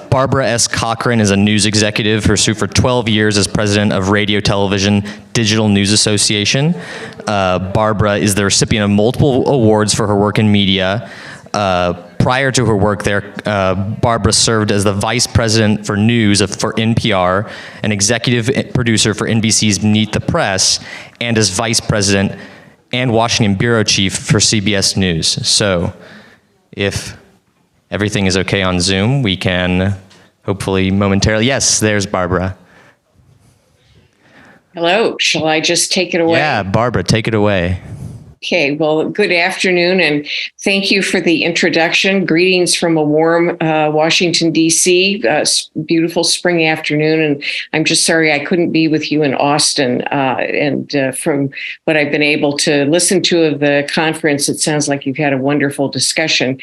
Barbara S. Cochran is a news executive who served for 12 years as president of Radio Television Digital News Association. Barbara is the recipient of multiple awards for her work in media. Prior to her work there, Barbara served as the vice president for news for NPR, an executive producer for NBC's Meet the Press, and as vice president and Washington bureau chief for CBS News. So if everything is okay on Zoom, we can hopefully momentarily, yes, there's Barbara. Hello, shall I just take it away? Yeah, Barbara, take it away. Okay, well, good afternoon, and thank you for the introduction. Greetings from a warm Washington, D.C., beautiful spring afternoon, and I'm just sorry I couldn't be with you in Austin. And from what I've been able to listen to of the conference, it sounds like you've had a wonderful discussion.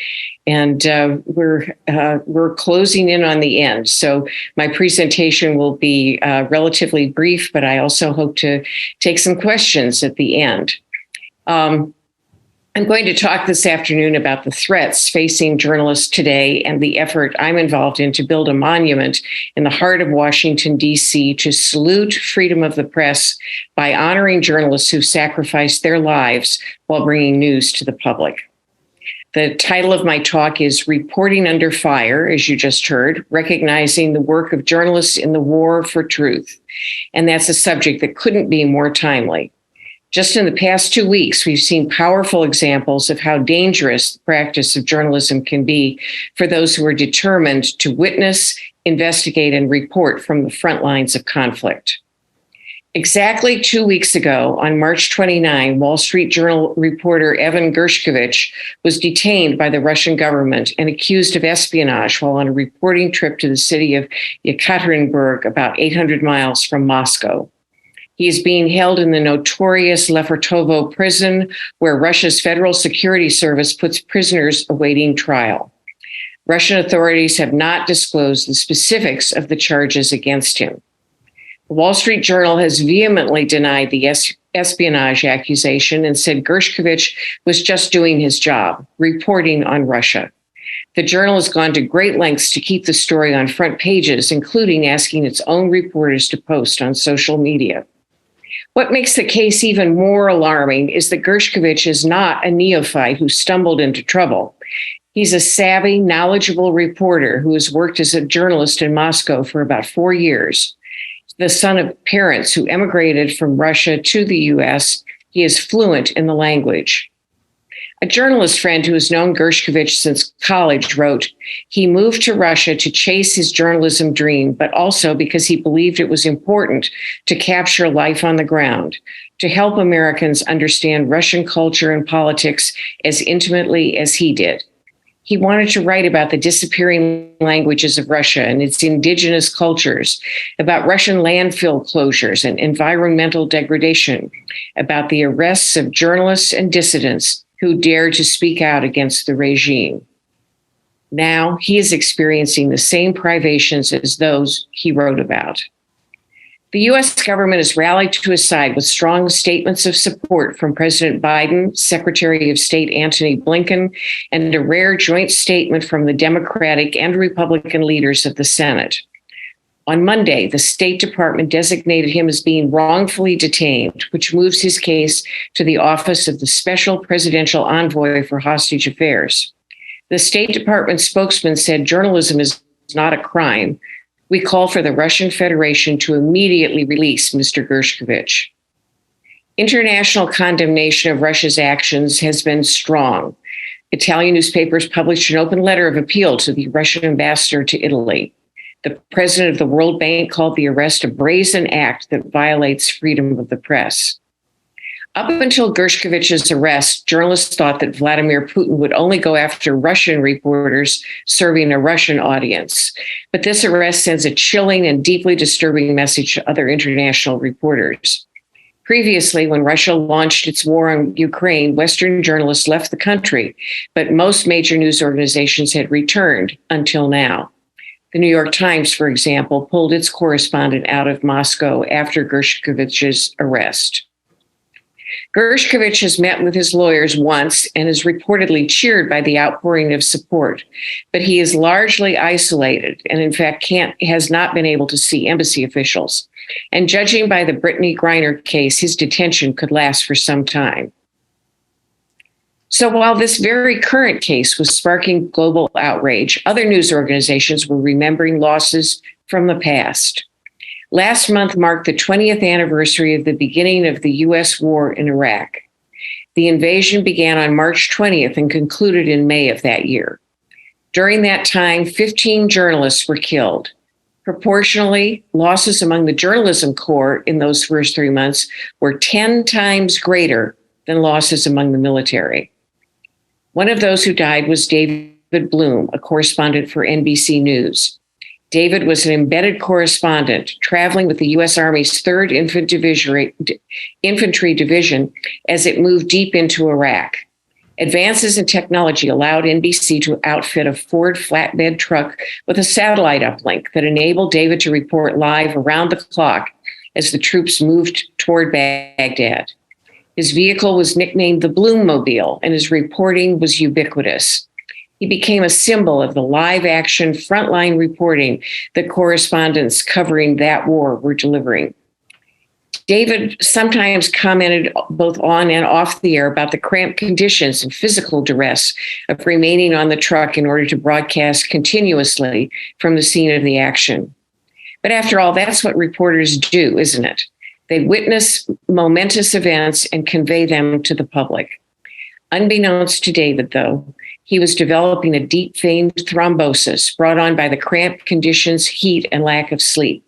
And we're closing in on the end. So my presentation will be relatively brief, but I also hope to take some questions at the end. I'm going to talk this afternoon about the threats facing journalists today and the effort I'm involved in to build a monument in the heart of Washington, D.C. to salute freedom of the press by honoring journalists who sacrificed their lives while bringing news to the public. The title of my talk is Reporting Under Fire, as you just heard, recognizing the work of journalists in the war for truth. And that's a subject that couldn't be more timely. Just in the past 2 weeks, we've seen powerful examples of how dangerous the practice of journalism can be for those who are determined to witness, investigate, and report from the front lines of conflict. Exactly 2 weeks ago, on March 29, Wall Street Journal reporter Evan Gershkovich was detained by the Russian government and accused of espionage while on a reporting trip to the city of Yekaterinburg, about 800 miles from Moscow. He is being held in the notorious Lefortovo prison, where Russia's Federal Security Service puts prisoners awaiting trial. Russian authorities have not disclosed the specifics of the charges against him. The Wall Street Journal has vehemently denied the espionage accusation and said Gershkovich was just doing his job, reporting on Russia. The Journal has gone to great lengths to keep the story on front pages, including asking its own reporters to post on social media. What makes the case even more alarming is that Gershkovich is not a neophyte who stumbled into trouble. He's a savvy, knowledgeable reporter who has worked as a journalist in Moscow for about 4 years. The son of parents who emigrated from Russia to the U.S., he is fluent in the language. A journalist friend who has known Gershkovich since college wrote, he moved to Russia to chase his journalism dream, but also because he believed it was important to capture life on the ground, to help Americans understand Russian culture and politics as intimately as he did. He wanted to write about the disappearing languages of Russia and its indigenous cultures, about Russian landfill closures and environmental degradation, about the arrests of journalists and dissidents who dared to speak out against the regime. Now he is experiencing the same privations as those he wrote about. The U.S. government has rallied to his side with strong statements of support from President Biden, Secretary of State Antony Blinken, and a rare joint statement from the Democratic and Republican leaders of the Senate. On Monday, the State Department designated him as being wrongfully detained, which moves his case to the Office of the Special Presidential Envoy for Hostage Affairs. The State Department spokesman said journalism is not a crime. We call for the Russian Federation to immediately release Mr. Gershkovich. International condemnation of Russia's actions has been strong. Italian newspapers published an open letter of appeal to the Russian ambassador to Italy. The president of the World Bank called the arrest a brazen act that violates freedom of the press. Up until Gershkovich's arrest, journalists thought that Vladimir Putin would only go after Russian reporters serving a Russian audience. But this arrest sends a chilling and deeply disturbing message to other international reporters. Previously, when Russia launched its war on Ukraine, Western journalists left the country, but most major news organizations had returned until now. The New York Times, for example, pulled its correspondent out of Moscow after Gershkovich's arrest. Gershkovich has met with his lawyers once and is reportedly cheered by the outpouring of support, but he is largely isolated and, in fact, has not been able to see embassy officials. And judging by the Brittany Griner case, his detention could last for some time. So while this very current case was sparking global outrage, other news organizations were remembering losses from the past. Last month marked the 20th anniversary of the beginning of the U.S. war in Iraq. The invasion began on March 20th and concluded in May of that year. During that time, 15 journalists were killed. Proportionally, losses among the journalism corps in those first 3 months were 10 times greater than losses among the military. One of those who died was David Bloom, a correspondent for NBC News. David was an embedded correspondent traveling with the U.S. Army's 3rd Infantry Division as it moved deep into Iraq. Advances in technology allowed NBC to outfit a Ford flatbed truck with a satellite uplink that enabled David to report live around the clock as the troops moved toward Baghdad. His vehicle was nicknamed the Bloommobile, and his reporting was ubiquitous. He became a symbol of the live action frontline reporting that correspondents covering that war were delivering. David sometimes commented both on and off the air about the cramped conditions and physical duress of remaining on the truck in order to broadcast continuously from the scene of the action. But after all, that's what reporters do, isn't it? They witness momentous events and convey them to the public. Unbeknownst to David, though, he was developing a deep vein thrombosis brought on by the cramped conditions, heat, and lack of sleep.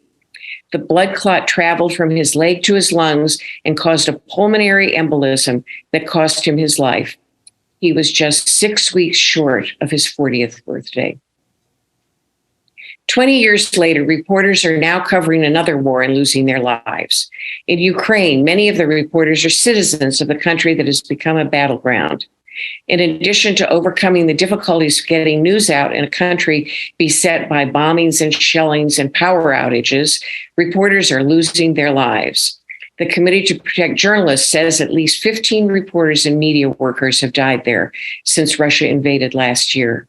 The blood clot traveled from his leg to his lungs and caused a pulmonary embolism that cost him his life. He was just 6 weeks short of his 40th birthday. 20 years later, reporters are now covering another war and losing their lives. In Ukraine, many of the reporters are citizens of the country that has become a battleground. In addition to overcoming the difficulties of getting news out in a country beset by bombings and shellings and power outages, reporters are losing their lives. The Committee to Protect Journalists says at least 15 reporters and media workers have died there since Russia invaded last year.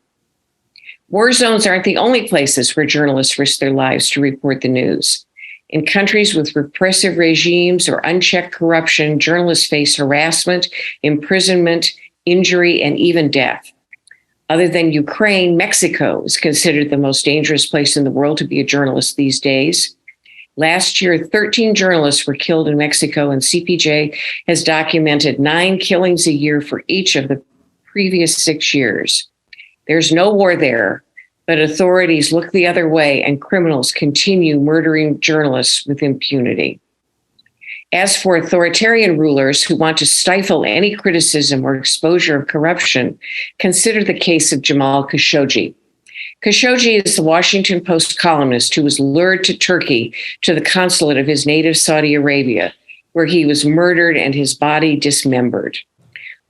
War zones aren't the only places where journalists risk their lives to report the news. In countries with repressive regimes or unchecked corruption, journalists face harassment, imprisonment, injury, and even death. Other than Ukraine, Mexico is considered the most dangerous place in the world to be a journalist these days. Last year, 13 journalists were killed in Mexico, and CPJ has documented 9 killings a year for each of the previous 6 years. There's no war there, but authorities look the other way and criminals continue murdering journalists with impunity. As for authoritarian rulers who want to stifle any criticism or exposure of corruption, consider the case of Jamal Khashoggi. Khashoggi is the Washington Post columnist who was lured to Turkey to the consulate of his native Saudi Arabia, where he was murdered and his body dismembered.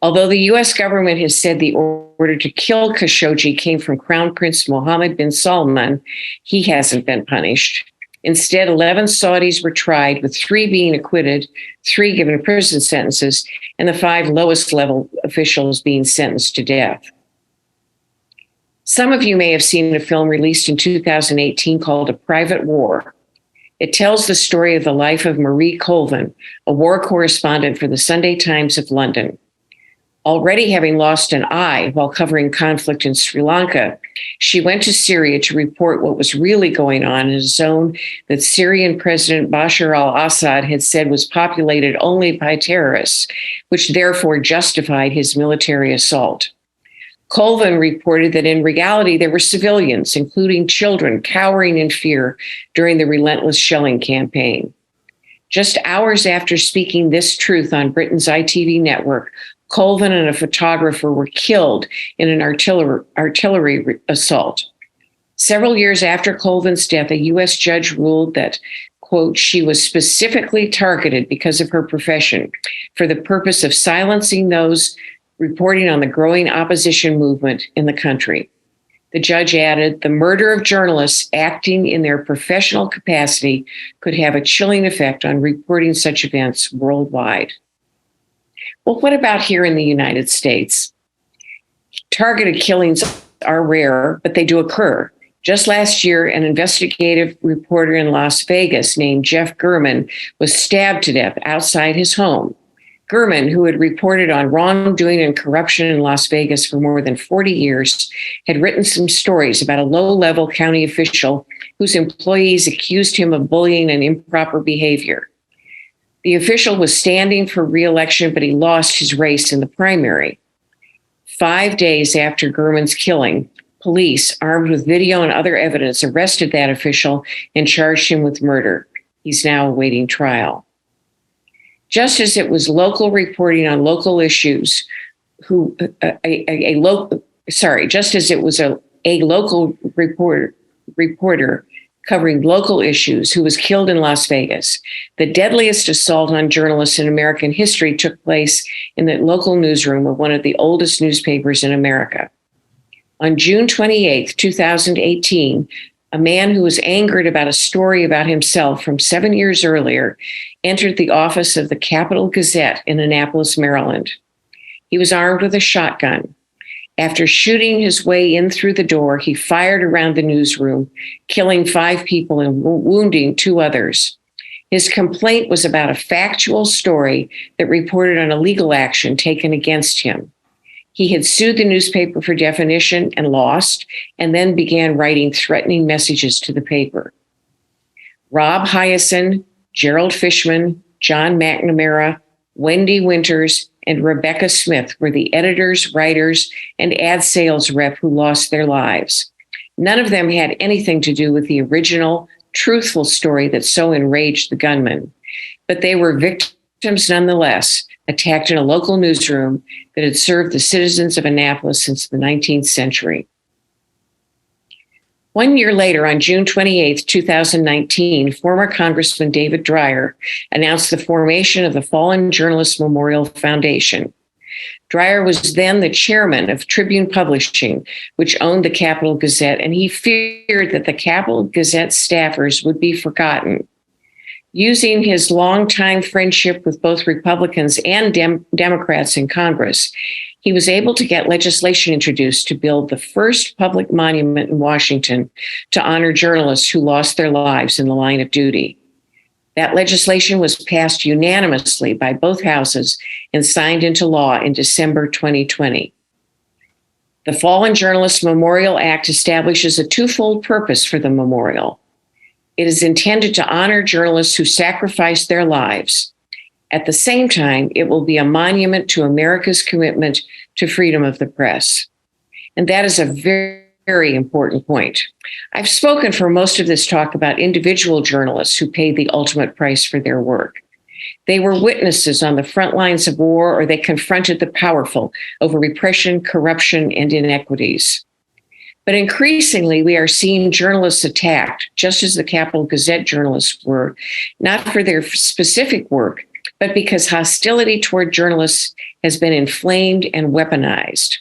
Although the U.S. government has said the order to kill Khashoggi came from Crown Prince Mohammed bin Salman, he hasn't been punished. Instead, 11 Saudis were tried, with 3 being acquitted, 3 given prison sentences, and the 5 lowest level officials being sentenced to death. Some of you may have seen a film released in 2018 called A Private War. It tells the story of the life of Marie Colvin, a war correspondent for the Sunday Times of London. Already having lost an eye while covering conflict in Sri Lanka, she went to Syria to report what was really going on in a zone that Syrian President Bashar al-Assad had said was populated only by terrorists, which therefore justified his military assault. Colvin reported that in reality there were civilians, including children, cowering in fear during the relentless shelling campaign. Just hours after speaking this truth on Britain's ITV network, Colvin and a photographer were killed in an artillery assault. Several years after Colvin's death, a U.S. judge ruled that, quote, she was specifically targeted because of her profession for the purpose of silencing those reporting on the growing opposition movement in the country. The judge added, the murder of journalists acting in their professional capacity could have a chilling effect on reporting such events worldwide. Well, what about here in the United States? Targeted killings are rare, but they do occur. Just last year, an investigative reporter in Las Vegas named Jeff Gurman was stabbed to death outside his home. Gurman, who had reported on wrongdoing and corruption in Las Vegas for more than 40 years, had written some stories about a low-level county official whose employees accused him of bullying and improper behavior. The official was standing for re-election, but he lost his race in the primary. 5 days after Gurman's killing, police, armed with video and other evidence, arrested that official and charged him with murder. He's now awaiting trial. Just as it was local reporting on local issues, just as it was a local reporter covering local issues who was killed in Las Vegas, the deadliest assault on journalists in American history took place in the local newsroom of one of the oldest newspapers in America. On June 28, 2018, a man who was angered about a story about himself from 7 years earlier entered the office of the Capital Gazette in Annapolis, Maryland. He was armed with a shotgun. After shooting his way in through the door, he fired around the newsroom, killing 5 people and wounding 2 others. His complaint was about a factual story that reported on a legal action taken against him. He had sued the newspaper for defamation and lost, and then began writing threatening messages to the paper. Rob Hyacin, Gerald Fishman, John McNamara, Wendy Winters, and Rebecca Smith were the editors, writers, and ad sales rep who lost their lives. None of them had anything to do with the original, truthful story that so enraged the gunman, but they were victims nonetheless, attacked in a local newsroom that had served the citizens of Annapolis since the 19th century. 1 year later, on June 28, 2019, former Congressman David Dreyer announced the formation of the Fallen Journalist Memorial Foundation. Dreyer was then the chairman of Tribune Publishing, which owned the Capital Gazette, and he feared that the Capital Gazette staffers would be forgotten. Using his longtime friendship with both Republicans and Democrats in Congress, he was able to get legislation introduced to build the first public monument in Washington to honor journalists who lost their lives in the line of duty. That legislation was passed unanimously by both houses and signed into law in December 2020. The Fallen Journalist Memorial Act establishes a twofold purpose for the memorial. It is intended to honor journalists who sacrificed their lives. At the same time, it will be a monument to America's commitment to freedom of the press. And that is a very, very important point. I've spoken for most of this talk about individual journalists who paid the ultimate price for their work. They were witnesses on the front lines of war, or they confronted the powerful over repression, corruption, and inequities. But increasingly, we are seeing journalists attacked, just as the Capital Gazette journalists were, not for their specific work, but because hostility toward journalists has been inflamed and weaponized.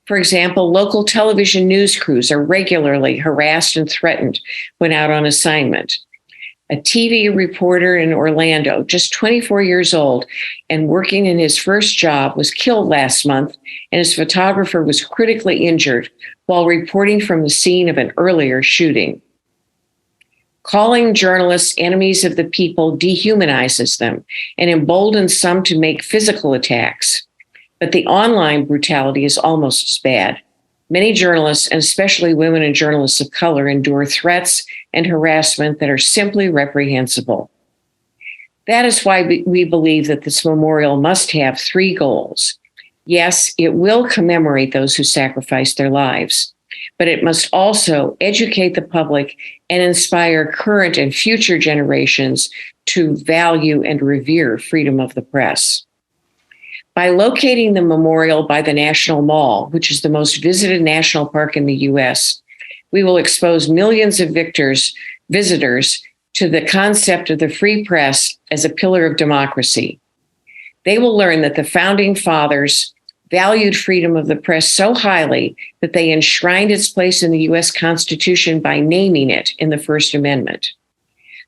For example, local television news crews are regularly harassed and threatened when out on assignment. A TV reporter in Orlando, just 24 years old and working in his first job, was killed last month, and his photographer was critically injured while reporting from the scene of an earlier shooting. Calling journalists enemies of the people dehumanizes them and emboldens some to make physical attacks. But the online brutality is almost as bad. Many journalists, and especially women and journalists of color, endure threats and harassment that are simply reprehensible. That is why we believe that this memorial must have 3 goals. Yes, it will commemorate those who sacrificed their lives, but it must also educate the public and inspire current and future generations to value and revere freedom of the press. By locating the memorial by the National Mall, which is the most visited national park in the U.S., we will expose millions of visitors to the concept of the free press as a pillar of democracy. They will learn that the founding fathers valued freedom of the press so highly that they enshrined its place in the U.S. Constitution by naming it in the First Amendment.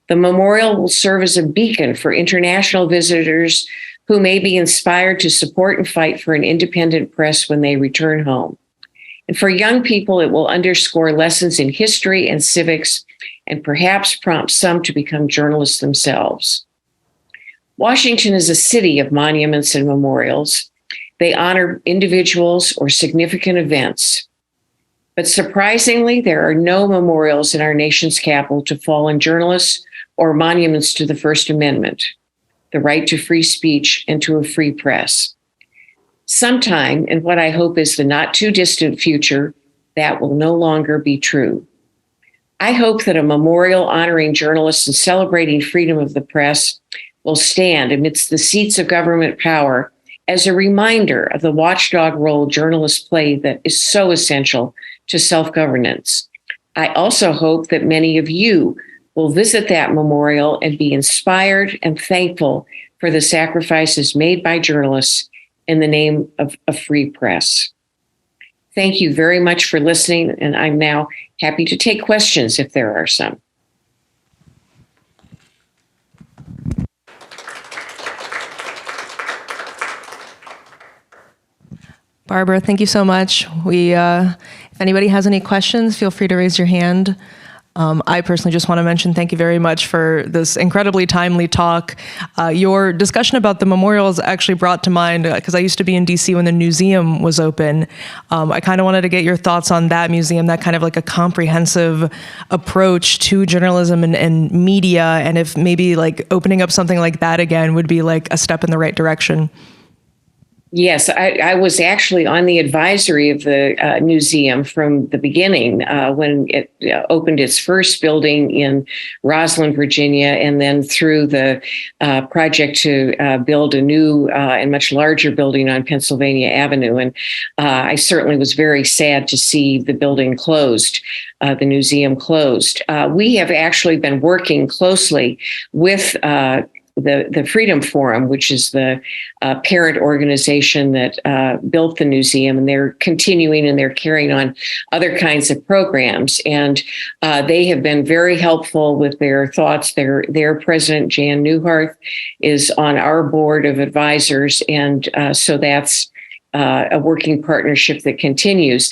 The memorial will serve as a beacon for international visitors who may be inspired to support and fight for an independent press when they return home. And for young people, it will underscore lessons in history and civics and perhaps prompt some to become journalists themselves. Washington is a city of monuments and memorials. They honor individuals or significant events. But surprisingly, there are no memorials in our nation's capital to fallen journalists or monuments to the First Amendment, the right to free speech and to a free press. Sometime, in what I hope is the not too distant future, that will no longer be true. I hope that a memorial honoring journalists and celebrating freedom of the press will stand amidst the seats of government power as a reminder of the watchdog role journalists play that is so essential to self-governance. I also hope that many of you will visit that memorial and be inspired and thankful for the sacrifices made by journalists in the name of a free press. Thank you very much for listening, and I'm now happy to take questions if there are some. Barbara, thank you so much. If anybody has any questions, feel free to raise your hand. I personally just want to mention thank you very much for this incredibly timely talk. Your discussion about the memorials actually brought to mind, because I used to be in DC when the museum was open. I kind of wanted to get your thoughts on that museum, that kind of like a comprehensive approach to journalism and media, and if maybe like opening up something like that again would be like a step in the right direction. Yes, I was actually on the advisory of the museum from the beginning when it opened its first building in Roslyn, Virginia, and then through the project to build a new and much larger building on Pennsylvania Avenue. And I certainly was very sad to see the building closed, the museum closed. We have actually been working closely with the Freedom Forum, which is the parent organization that built the museum, and they're continuing and they're carrying on other kinds of programs. And they have been very helpful with their thoughts. Their president, Jan Newhart, is on our board of advisors. And so that's a working partnership that continues.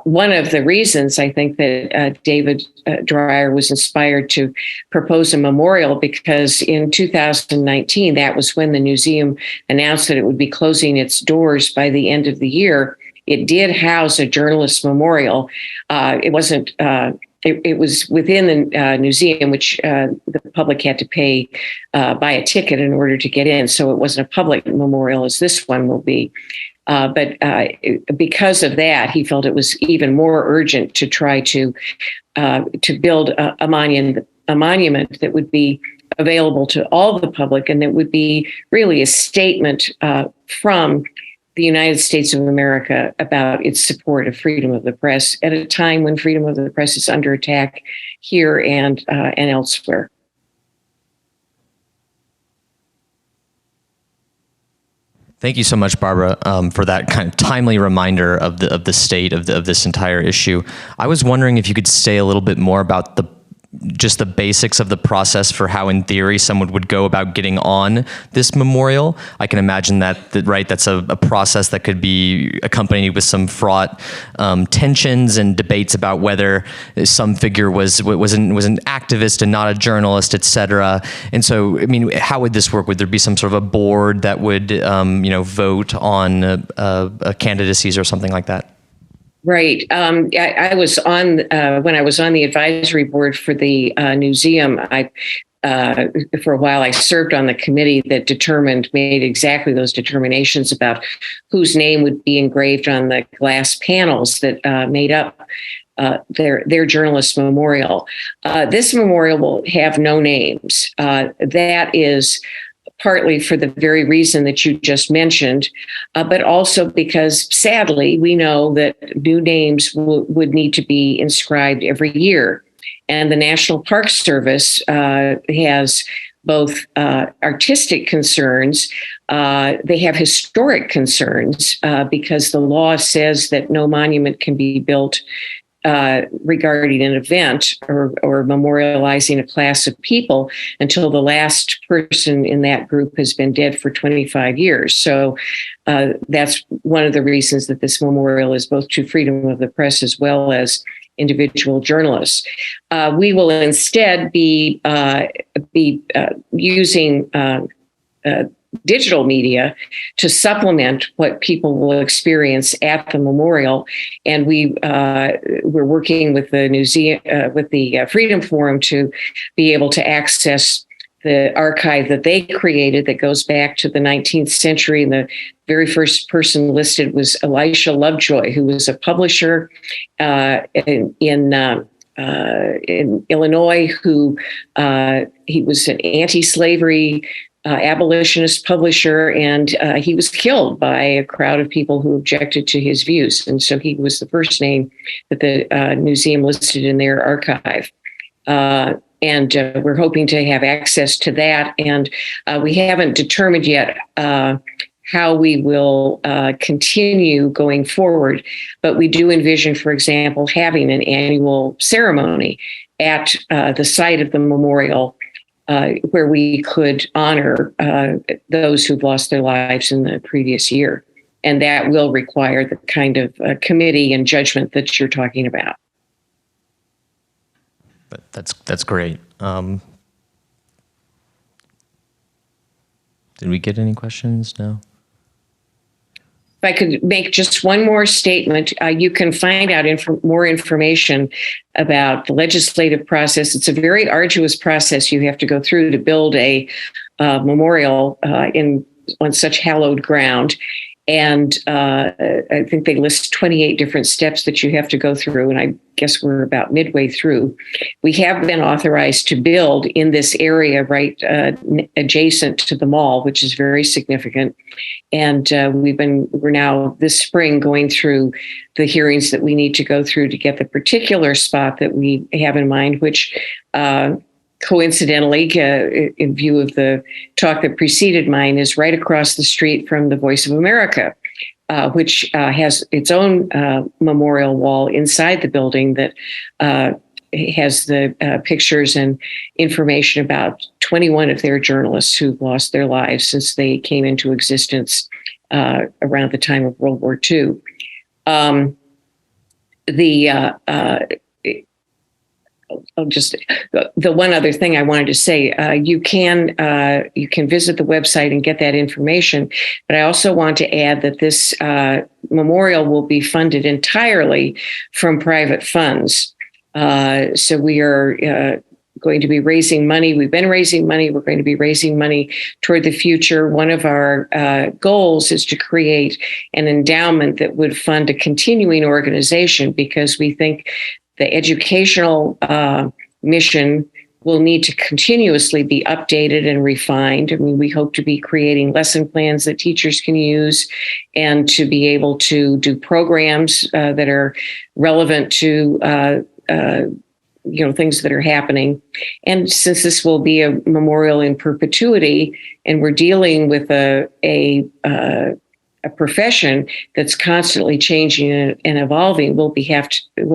One of the reasons I think that David Dreyer was inspired to propose a memorial, because in 2019, that was when the museum announced that it would be closing its doors by the end of the year. It did house a journalist memorial. It wasn't. It was within the museum, which the public had to buy a ticket in order to get in. So it wasn't a public memorial as this one will be. But because of that, he felt it was even more urgent to try to build a monument that would be available to all the public, and that would be really a statement from the United States of America about its support of freedom of the press at a time when freedom of the press is under attack here and elsewhere. Thank you so much, Barbara, for that kind of timely reminder of the state of this entire issue. I was wondering if you could say a little bit more about just the basics of the process for how, in theory, someone would go about getting on this memorial. I can imagine that's a process that could be accompanied with some fraught tensions and debates about whether some figure was an activist and not a journalist, et cetera. And so, I mean, how would this work? Would there be some sort of a board that would, vote on candidacies or something like that? Right. I was on when I was on the advisory board for the museum. For a while, I served on the committee that made exactly those determinations about whose name would be engraved on the glass panels that made up their journalist memorial. This memorial will have no names. That is partly for the very reason that you just mentioned, but also because, sadly, we know that new names would need to be inscribed every year. And the National Park Service has both artistic concerns. They have historic concerns because the law says that no monument can be built regarding an event or memorializing a class of people until the last person in that group has been dead for 25 years. So that's one of the reasons that this memorial is both to freedom of the press as well as individual journalists. We will instead be using digital media to supplement what people will experience at the memorial, and we're working with the museum, with the Freedom Forum, to be able to access the archive that they created that goes back to the 19th century. And the very first person listed was Elisha Lovejoy, who was a publisher in Illinois, who he was an anti-slavery abolitionist publisher, and he was killed by a crowd of people who objected to his views. And so he was the first name that the museum listed in their archive. And we're hoping to have access to that. And we haven't determined yet how we will continue going forward. But we do envision, for example, having an annual ceremony at the site of the memorial, where we could honor those who've lost their lives in the previous year. And that will require the kind of committee and judgment that you're talking about. But that's great. Did we get any questions? No? If I could make just one more statement, you can find out more information about the legislative process. It's a very arduous process you have to go through to build a memorial on such hallowed ground. And I think they list 28 different steps that you have to go through. And I guess we're about midway through. We have been authorized to build in this area right adjacent to the mall, which is very significant. And we're now this spring going through the hearings that we need to go through to get the particular spot that we have in mind, which coincidentally, in view of the talk that preceded mine, is right across the street from the Voice of America, which has its own memorial wall inside the building that has the pictures and information about 21 of their journalists who lost their lives since they came into existence around the time of World War II. The one other thing I wanted to say, you can visit the website and get that information. But I also want to add that this memorial will be funded entirely from private funds. So we are going to be raising money. We've been raising money. We're going to be raising money toward the future. One of our goals is to create an endowment that would fund a continuing organization, because we think the educational mission will need to continuously be updated and refined. I mean, we hope to be creating lesson plans that teachers can use, and to be able to do programs that are relevant to things that are happening. And since this will be a memorial in perpetuity, and we're dealing with a profession that's constantly changing and evolving, we'll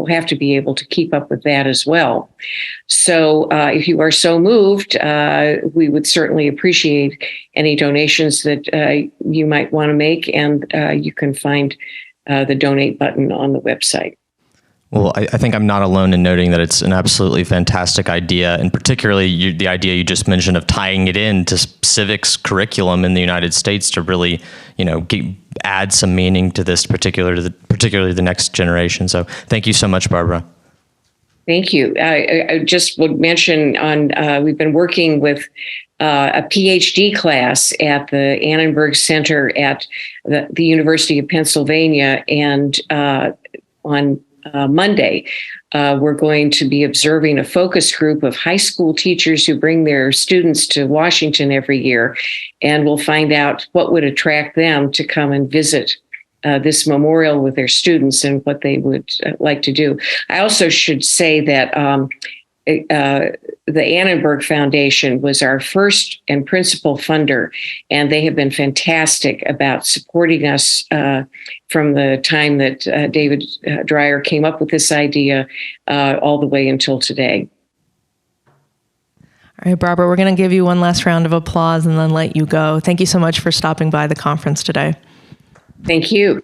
have to be able to keep up with that as well. So if you are so moved, we would certainly appreciate any donations that you might want to make, and you can find the donate button on the website. Well, I think I'm not alone in noting that it's an absolutely fantastic idea, and particularly the idea you just mentioned of tying it into civics curriculum in the United States to really, add some meaning to this, particularly the next generation. So thank you so much, Barbara. Thank you. I just would mention we've been working with a PhD class at the Annenberg Center at the University of Pennsylvania, and on Monday, we're going to be observing a focus group of high school teachers who bring their students to Washington every year, and we'll find out what would attract them to come and visit this memorial with their students and what they would like to do. I also should say that the Annenberg Foundation was our first and principal funder, and they have been fantastic about supporting us from the time that David Dreyer came up with this idea all the way until today. All right, Barbara, we're going to give you one last round of applause and then let you go. Thank you so much for stopping by the conference today. Thank you.